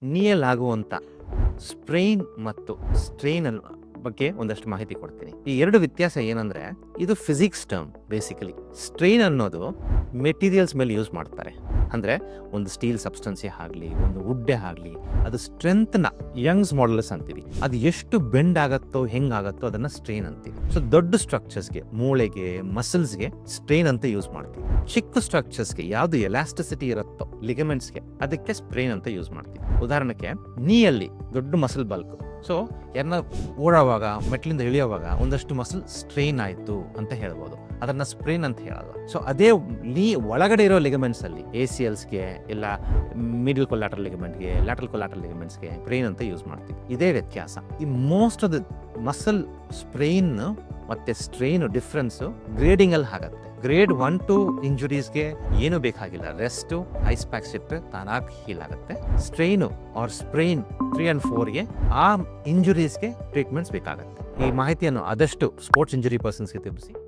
ನೀಯಲ್ಲಿ ಆಗುವಂಥ ಸ್ಪ್ರೈನ್ ಮತ್ತು ಸ್ಟ್ರೈನ್ ಬಗ್ಗೆ ಒಂದಷ್ಟು ಮಾಹಿತಿ ಕೊಡ್ತೀನಿ. ಈ ಎರಡು ವ್ಯತ್ಯಾಸ ಏನಂದ್ರೆ, ಇದು ಫಿಸಿಕ್ಸ್ ಟರ್ಮ್. ಬೇಸಿಕಲಿ ಸ್ಟ್ರೈನ್ ಅನ್ನೋದು ಮೆಟೀರಿಯಲ್ಸ್ ಮೇಲೆ ಯೂಸ್ ಮಾಡ್ತಾರೆ. ಅಂದ್ರೆ ಒಂದು ಸ್ಟೀಲ್ ಸಬ್ಸ್ಟೆನ್ಸೇ ಆಗಲಿ, ಒಂದು ವುಡ್ಡೇ ಆಗಲಿ, ಅದು ಸ್ಟ್ರೆಂತ್ನ ಯಂಗ್ಸ್ ಮಾಡಲ್ಸ್ ಅಂತೀವಿ. ಅದು ಎಷ್ಟು ಬೆಂಡ್ ಆಗತ್ತೋ ಹೆಂಗಾಗತ್ತೋ ಅದನ್ನ ಸ್ಟ್ರೈನ್ ಅಂತೀವಿ. ಸೊ ದೊಡ್ಡ ಸ್ಟ್ರಕ್ಚರ್ಸ್ಗೆ, ಮೂಳೆಗೆ, ಮಸಲ್ಸ್ಗೆ ಸ್ಟ್ರೈನ್ ಅಂತ ಯೂಸ್ ಮಾಡ್ತೀವಿ. ಚಿಕ್ಕ ಸ್ಟ್ರಕ್ಚರ್ಸ್ಗೆ, ಯಾವುದು ಎಲಾಸ್ಟಿಸಿಟಿ ಇರುತ್ತೋ ಲಿಗಮೆಂಟ್ಸ್ಗೆ, ಅದಕ್ಕೆ ಸ್ಟ್ರೈನ್ ಅಂತ ಯೂಸ್ ಮಾಡ್ತೀವಿ. ಉದಾಹರಣೆಗೆ ನೀಯಲ್ಲಿ ದೊಡ್ಡ ಮಸಲ್ ಬಲ್ಕ್, ಸೊ ಯಾರನ್ನ ಓಡೋವಾಗ, ಮೆಟ್ಲಿಂದ ಇಳಿಯೋವಾಗ ಒಂದಷ್ಟು ಮಸಲ್ ಸ್ಟ್ರೈನ್ ಆಯಿತು ಅಂತ ಹೇಳ್ಬೋದು, ಅದನ್ನ ಸ್ಪ್ರೈನ್ ಅಂತ ಹೇಳಲ್ಲ. ಸೊ ಅದೇ ಒಳಗಡೆ ಇರೋ ಲಿಗಮೆಂಟ್ಸ್ ಅಲ್ಲಿ ACLsಗೆ ಇಲ್ಲ ಮಿಡಲ್ ಕೊಲಾಟರಲ್ ಲಿಗಮೆಂಟ್ಗೆ, ಲ್ಯಾಟರಲ್ ಕೊಲಾಟರಲ್ ಲಿಗಮೆಂಟ್ಸ್ಗೆ ಸ್ಪ್ರೈನ್ ಅಂತ ಯೂಸ್ ಮಾಡ್ತೀವಿ. ಇದೇ ವ್ಯತ್ಯಾಸ. ಈ most of the muscle sprain ಮತ್ತೆ ಸ್ಟ್ರೈನ್ ಡಿಫ್ರೆನ್ಸ್ ಗ್ರೇಡಿಂಗ್ ಅಲ್ಲಿ ಆಗತ್ತೆ. ಗ್ರೇಡ್ 1-2 ಇಂಜುರೀಸ್ಗೆ ಏನು ಬೇಕಾಗಿಲ್ಲ, ರೆಸ್ಟ್, ಐಸ್ ಪ್ಯಾಕ್ಸ್ ಇಟ್ಟರೆ ತಾನಾಗಿ ಹೀಲ್ ಆಗುತ್ತೆ. ಸ್ಟ್ರೈನು ಆರ್ ಸ್ಪ್ರೈನ್ 3 and 4ಗೆ ಆ ಇಂಜುರೀಸ್ಗೆ ಟ್ರೀಟ್ಮೆಂಟ್ಸ್ ಬೇಕಾಗುತ್ತೆ. ಈ ಮಾಹಿತಿಯನ್ನು ಆದಷ್ಟು ಸ್ಪೋರ್ಟ್ಸ್ ಇಂಜುರಿ ಪರ್ಸನ್ಸ್ಗೆ ತಿಳಿಸಿ.